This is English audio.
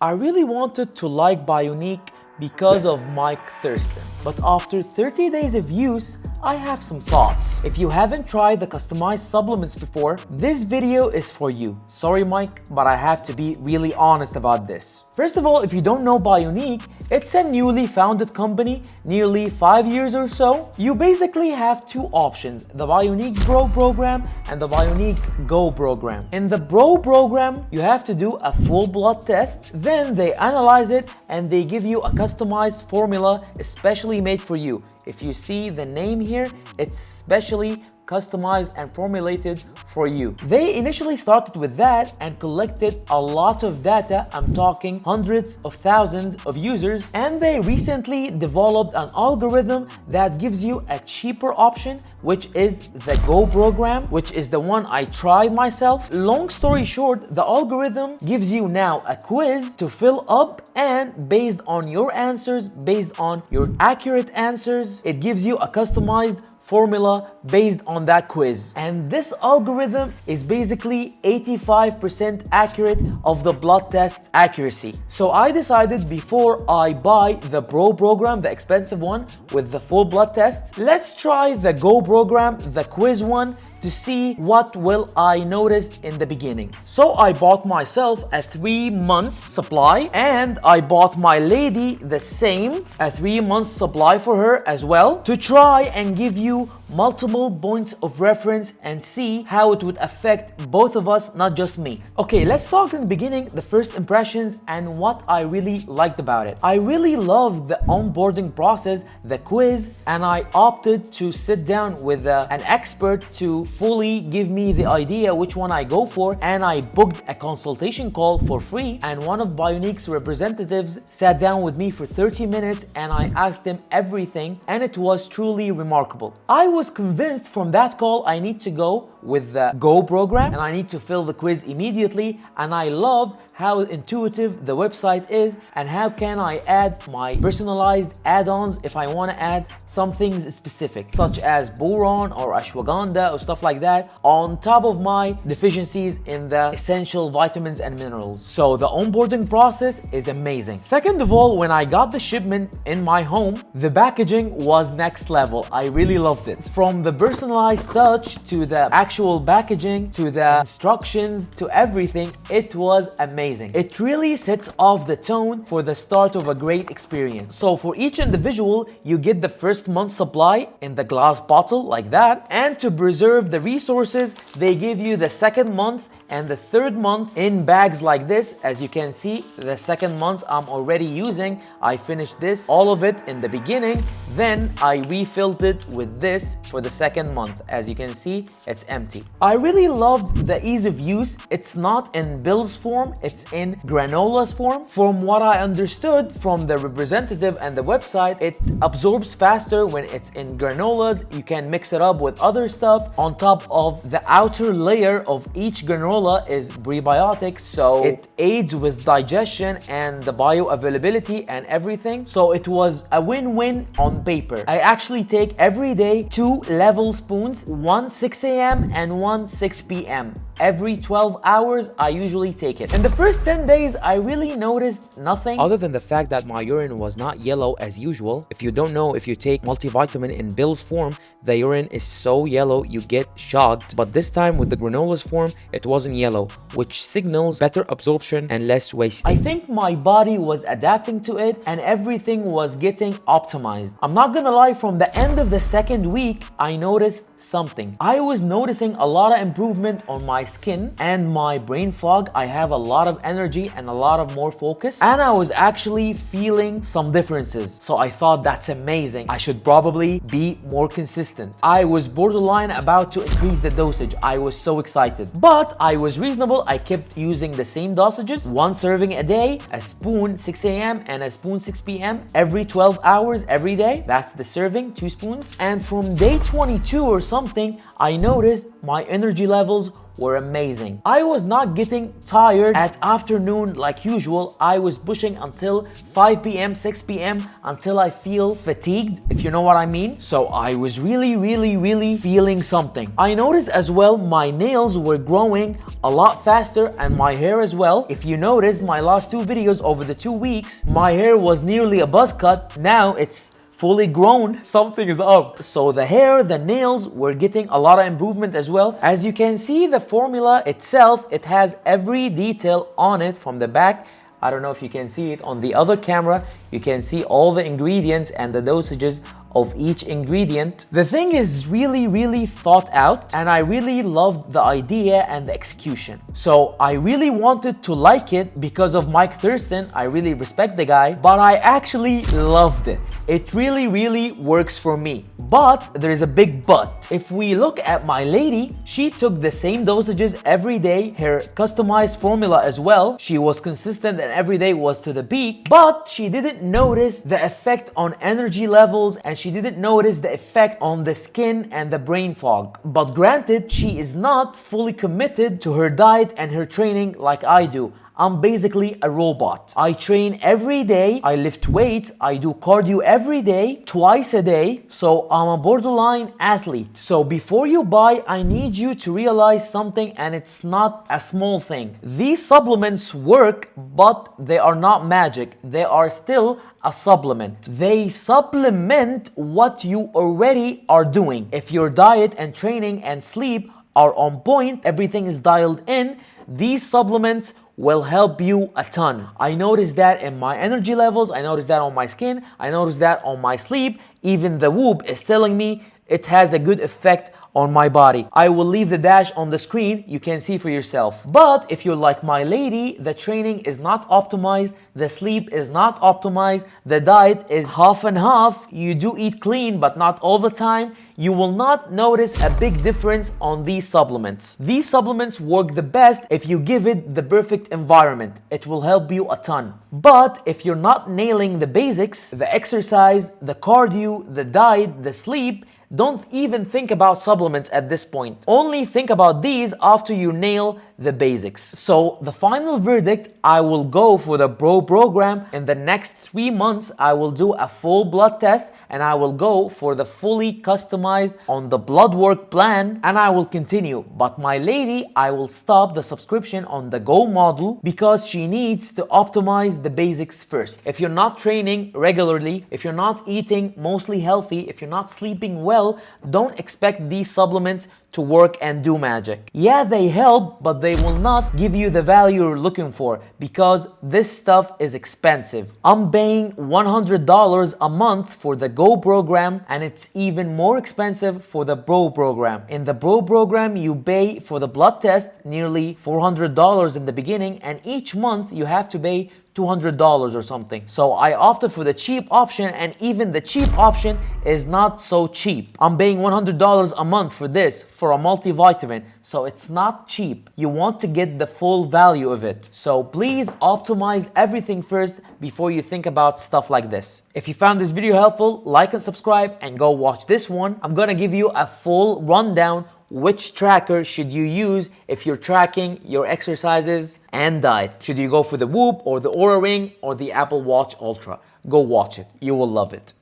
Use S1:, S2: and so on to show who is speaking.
S1: I really wanted to like Bioniq because of Mike Thurston, but after 30 days of use, I have some thoughts. If you haven't tried the customized supplements before, this video is for you. Sorry Mike, but I have to be really honest about this. First of all, if you don't know Bioniq, it's a newly founded company, nearly 5 years or so. You basically have two options, the Bioniq Pro program and the Bioniq Go program. In the Pro program, you have to do a full blood test, then they analyze it and they give you a customized formula especially made for you. If you see the name here, it's specially customized and formulated for you. They initially started with that and collected a lot of data. I'm talking hundreds of thousands of users, and they recently developed an algorithm that gives you a cheaper option, which is the Go program, which is the one I tried myself. Long story short, the algorithm gives you now a quiz to fill up, and based on your answers, based on your accurate answers, it gives you a customized formula based on that quiz. And this algorithm is basically 85% accurate of the blood test accuracy. So I decided before I buy the Pro program, the expensive one with the full blood test, let's try the Go program, the quiz one, to see what will I notice in the beginning. So I bought myself a 3 months supply, and I bought my lady the same, a 3 months supply for her as well, to try and give you multiple points of reference and see how it would affect both of us, not just me. Okay, let's talk in the beginning, the first impressions and what I really liked about it. I really loved the onboarding process, the quiz, and I opted to sit down with an expert to fully give me the idea which one I go for, and I booked a consultation call for free, and one of Bioniq's representatives sat down with me for 30 minutes and I asked him everything, and it was truly remarkable. I was convinced from that call I need to go with the Go program and I need to fill the quiz immediately, and I loved how intuitive the website is and how can I add my personalized add-ons if I want to add some things specific such as boron or ashwagandha or stuff like that on top of my deficiencies in the essential vitamins and minerals. So the onboarding process is amazing. Second of all, when I got the shipment in my home, the packaging was next level. I really loved it. From the personalized touch to the actual packaging to the instructions to everything, it was amazing. It really sets off the tone for the start of a great experience. So for each individual, you get the first month's supply in the glass bottle like that, and to preserve the resources, they give you the second month and the third month in bags like this. As you can see, the second month I'm already using. I finished this, all of it in the beginning, then I refilled it with this for the second month. As you can see, it's empty. I really loved the ease of use. It's not in pills form, it's in granolas form. From what I understood from the representative and the website, it absorbs faster when it's in granolas. You can mix it up with other stuff. On top of the outer layer of each granola is prebiotics, so it aids with digestion and the bioavailability and everything. So it was a win-win on paper. I actually take every day 2 level spoons, one 6 a.m. and one 6 p.m. Every 12 hours, I usually take it. In the first 10 days, I really noticed nothing
S2: other than the fact that my urine was not yellow as usual. If you don't know, if you take multivitamin in pills form, the urine is so yellow you get shocked. But this time with the granolas form, it wasn't yellow, which signals better absorption and less wasting.
S1: I think my body was adapting to it and everything was getting optimized. I'm not gonna lie, from the end of the second week, I noticed something. I was noticing a lot of improvement on my skin and my brain fog. I have a lot of energy and a lot of more focus, and I was actually feeling some differences. So I thought that's amazing. I should probably be more consistent. I was borderline about to increase the dosage. I was so excited, but I was reasonable. I kept using the same dosages, 1 serving a day, a spoon 6 a.m. and a spoon 6 p.m. every 12 hours every day. That's the serving, 2 spoons. And from day 22 or something, I noticed my energy levels were amazing. I was not getting tired at afternoon like usual. I was pushing until 5 p.m., 6 p.m. until I feel fatigued, if you know what I mean. So I was really feeling something. I noticed as well my nails were growing a lot faster and my hair as well. If you noticed my last 2 videos over the 2 weeks, my hair was nearly a buzz cut. Now it's fully grown. Something is up. So the hair, the nails were getting a lot of improvement as well. As you can see, the formula itself, it has every detail on it from the back. I don't know if you can see it on the other camera. You can see all the ingredients and the dosages of each ingredient. The thing is really thought out, and I really loved the idea and the execution. So I really wanted to like it because of Mike Thurston. I really respect the guy, but I actually loved it. It really works for me. But there is a big but. If we look at my lady, she took the same dosages every day, her customized formula as well. She was consistent and every day was to the peak, but she didn't notice the effect on energy levels and she didn't notice the effect on the skin and the brain fog. But granted, she is not fully committed to her diet and her training like I do. I'm basically a robot. I train every day, I lift weights, I do cardio every day, twice a day, so I'm a borderline athlete. So before you buy, I need you to realize something, and it's not a small thing. These supplements work, but they are not magic. They are still a supplement. They supplement what you already are doing. If your diet and training and sleep are on point, everything is dialed in, these supplements will help you a ton. I noticed that in my energy levels, I noticed that on my skin, I noticed that on my sleep. Even the Whoop is telling me it has a good effect on my body. I will leave the dash on the screen, you can see for yourself. But if you're like my lady, the training is not optimized, the sleep is not optimized, the diet is half and half, you do eat clean but not all the time, you will not notice a big difference on these supplements. These supplements work the best if you give it the perfect environment. It will help you a ton. But if you're not nailing the basics, the exercise, the cardio, the diet, the sleep, don't even think about supplements at this point. Only think about these after you nail the basics. So the final verdict, I will go for the Pro program. In the next 3 months, I will do a full blood test and I will go for the fully customized on the blood work plan and I will continue. But my lady, I will stop the subscription on the Go model because she needs to optimize the basics first. If you're not training regularly, if you're not eating mostly healthy, if you're not sleeping well, don't expect these supplements to work and do magic. Yeah, they help, but they will not give you the value you're looking for because this stuff is expensive. I'm paying $100 a month for the Go program and it's even more expensive for the Pro program. In the Pro program, you pay for the blood test nearly $400 in the beginning and each month you have to pay $200 or something. So I opted for the cheap option and even the cheap option is not so cheap. I'm paying $100 a month for this, for a multivitamin. So it's not cheap. You want to get the full value of it. So please optimize everything first before you think about stuff like this. If you found this video helpful, like and subscribe and go watch this one. I'm gonna give you a full rundown which tracker should you use if you're tracking your exercises and diet. Should you go for the Whoop or the Oura Ring or the Apple Watch Ultra? Go watch it. You will love it.